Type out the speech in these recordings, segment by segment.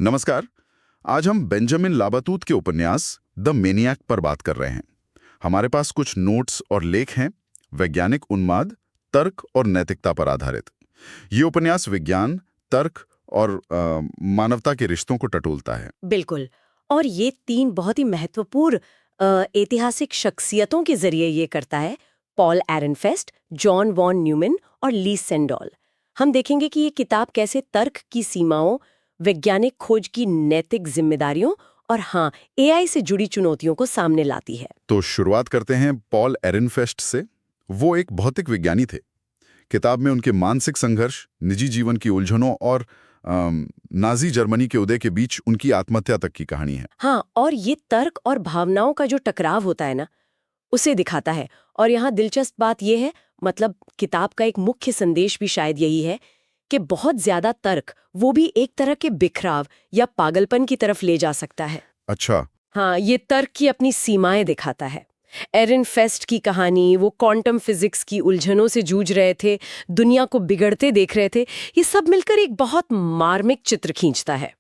नमस्कार। आज हम बेंजामिन लाबातूत के उपन्यास द मेनियाक पर बात कर रहे हैं। हमारे पास कुछ नोट्स और लेख हैं, वैज्ञानिक उन्माद, तर्क और नैतिकता पर आधारित। ये उपन्यास विज्ञान, तर्क और मानवता के रिश्तों को टटोलता है। बिल्कुल। और ये तीन बहुत ही महत्वपूर्ण ऐतिहासिक शख्सियतों के जरिए ये करता है, पॉल एरनफेस्ट, जॉन वॉन न्यूमैन और ली सेंडॉल। हम देखेंगे कि ये किताब कैसे तर्क की सीमाओं, वैज्ञानिक खोज की नैतिक जिम्मेदारियों और एआई से जुड़ी चुनौतियों को सामने लाती है। तो शुरुआत करते हैं पॉल एरनफेस्ट से। वो एक भौतिक विज्ञानी थे। किताब में उनके मानसिक संघर्ष, निजी जीवन की उलझनों और नाजी जर्मनी के उदय के बीच उनकी आत्महत्या तक की कहानी है। और ये तर्क और भावनाओं का जो टकराव होता है ना, उसे दिखाता है। और यहाँ दिलचस्प बात यह है, मतलब किताब का एक मुख्य संदेश भी शायद यही है कि बहुत ज्यादा तर्क वो भी एक तरह के बिखराव या पागलपन की तरफ ले जा सकता है। अच्छा। ये तर्क की अपनी सीमाएं दिखाता है। एरनफेस्ट की कहानी, वो क्वांटम फिजिक्स की उलझनों से जूझ रहे थे, दुनिया को बिगड़ते देख रहे थे, ये सब मिलकर एक बहुत मार्मिक चित्र खींचता है।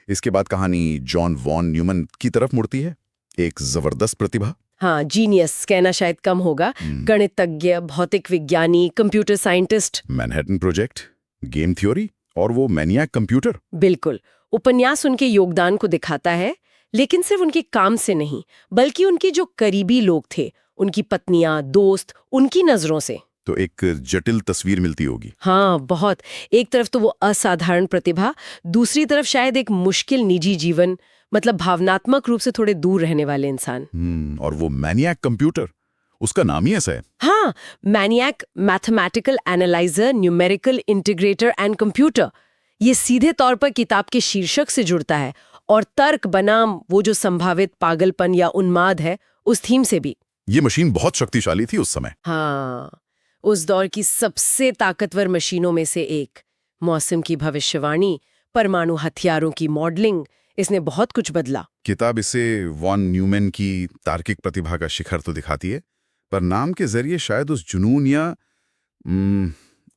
इसके बाद कहानी जॉन वॉन न्यूमैन की तरफ मुड़ती है। एक जबरदस्त प्रतिभा। जीनियस कहना शायद कम होगा। गणितज्ञ, भौतिक विज्ञानी, computer scientist. Manhattan project, game theory और वो मैनियाक कंप्यूटर। बिल्कुल। उपन्यास उनके योगदान को दिखाता है, लेकिन सिर्फ उनके काम से नहीं, बल्कि उनके जो करीबी लोग थे, उनकी पत्नियां, दोस्त, उनकी नजरों से। तो एक जटिल तस्वीर मिलती होगी। बहुत। एक तरफ तो वो असाधारण प्रतिभा, दूसरी तरफ शायद एक मुश्किल निजी जीवन, मतलब भावनात्मक रूप से थोड़े दूर रहने वाले इंसान। और वो मैनियाक कंप्यूटर, उसका नाम ही ऐसा है। मैनियाक, mathematical analyser, numerical integrator and computer. ये सीधे तौर पर किताब के शीर्षक से जुड़ता है, और तर्क बनाम वो जो संभावित पागलपन या उन्माद है, उस थीम से भी। ये मशीन बहुत शक्तिशाली थी उस समय। उस दौर की सबसे ताकतवर मशीनों में से एक। मौसम की भविष्यवाणी, परमाणु हथियारों की मॉडलिंग, इसने बहुत कुछ बदला। किताब इसे वॉन न्यूमैन की तार्किक प्रतिभा का शिखर तो दिखाती है, पर नाम के जरिए शायद उस जुनून या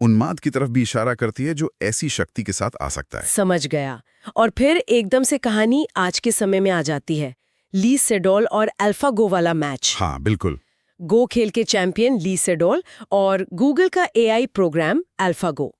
उन्माद की तरफ भी इशारा करती है जो ऐसी शक्ति के साथ आ सकता है। समझ गया। और फिर एकदम से कहानी आज के समय में आ जाती है। ली सेडॉल और अल्फागो वाला मैच। बिल्कुल। गो खेल के चैंपियन ली सेडॉल और गूगल का एआई प्रोग्राम अल्फागो।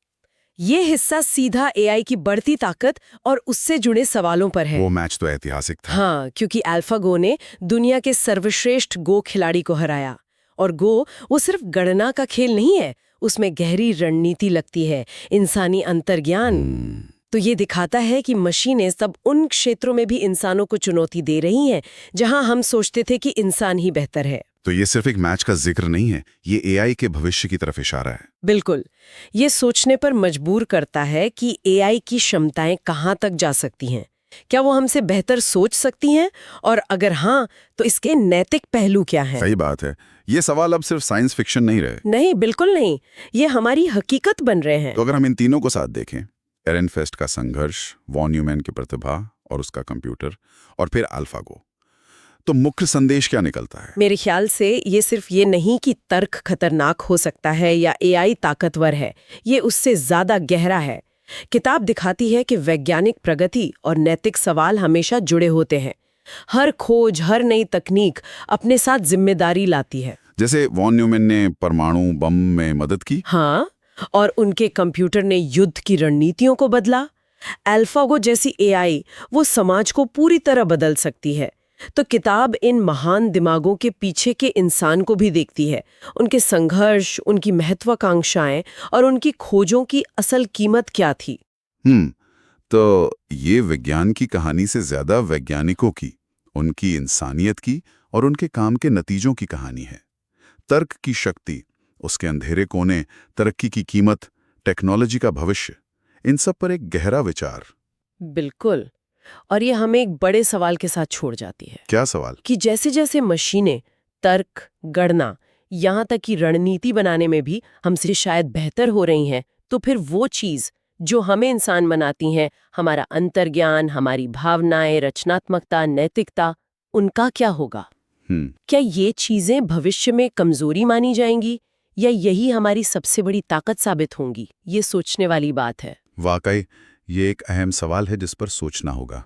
ये हिस्सा सीधा एआई की बढ़ती ताकत और उससे जुड़े सवालों पर है। वो मैच तो ऐतिहासिक था। क्योंकि अल्फागो ने दुनिया के सर्वश्रेष्ठ गो खिलाड़ी को हराया। और गो वो सिर्फ गणना का खेल नहीं है, उसमें गहरी रणनीति लगती है, इंसानी अंतर्ज्ञान। तो ये दिखाता है कि मशीनें सब उन क्षेत्रों में भी इंसानों को चुनौती दे रही हैं जहां हम सोचते थे कि इंसान ही बेहतर है। तो ये सिर्फ एक मैच का जिक्र नहीं है, ये एआई के भविष्य की तरफ इशारा है। बिल्कुल। ये सोचने पर मजबूर करता है कि एआई की क्षमताएं कहां तक जा सकती हैं। क्या वो हमसे बेहतर सोच सकती हैं? और अगर तो इसके नैतिक पहलू क्या हैं? सही बात है। ये सवाल अब सिर्फ साइंस फिक्शन नहीं रहे। नहीं, बिल्कुल नहीं। ये हमारी हकीकत बन रहे हैं। तो अगर हम इन तीनों को साथ देखें, एरनफेस्ट का संघर्ष, वॉन न्यूमैन की प्रतिभा और उसका कंप्यूटर, और फिर अल्फागो, तो मुख्य संदेश क्या निकलता है? मेरे ख्याल से ये सिर्फ ये नहीं कि तर्क खतरनाक हो सकता है या एआई ताकतवर है, ये उससे ज्यादा गहरा है। किताब दिखाती है कि वैज्ञानिक प्रगति और नैतिक सवाल हमेशा जुड़े होते हैं। हर खोज, हर नई तकनीक अपने साथ जिम्मेदारी लाती है। जैसे वॉन न्यूमैन ने परमाणु बम में मदद की। और उनके कंप्यूटर ने युद्ध की रणनीतियों को बदला। अल्फागो जैसी एआई वो समाज को पूरी तरह बदल सकती है। तो किताब इन महान दिमागों के पीछे के इंसान को भी देखती है, उनके संघर्ष, उनकी महत्वाकांक्षाएं और उनकी खोजों की असल कीमत क्या थी। तो ये विज्ञान की कहानी से ज्यादा वैज्ञानिकों की, उनकी इंसानियत की और उनके काम के नतीजों की कहानी है। तर्क की शक्ति, उसके अंधेरे कोने, तरक्की की कीमत, टेक्नोलॉजी का भविष्य, इन सब पर एक गहरा विचार। बिल्कुल। और ये हमें एक बड़े सवाल के साथ छोड़ जाती है। क्या सवाल? कि जैसे जैसे मशीनें तर्क, गणना, यहाँ तक कि रणनीति बनाने में भी हमसे शायद बेहतर हो रही हैं, तो फिर वो चीज जो हमें इंसान बनाती हैं, हमारा अंतर्ज्ञान, हमारी भावनाएं, रचनात्मकता, नैतिकता, उनका क्या होगा? क्या ये चीजें भविष्य में कमजोरी मानी जाएंगी या यही हमारी सबसे बड़ी ताकत साबित होंगी? ये सोचने वाली बात है। वाकई ये एक अहम सवाल है जिस पर सोचना होगा।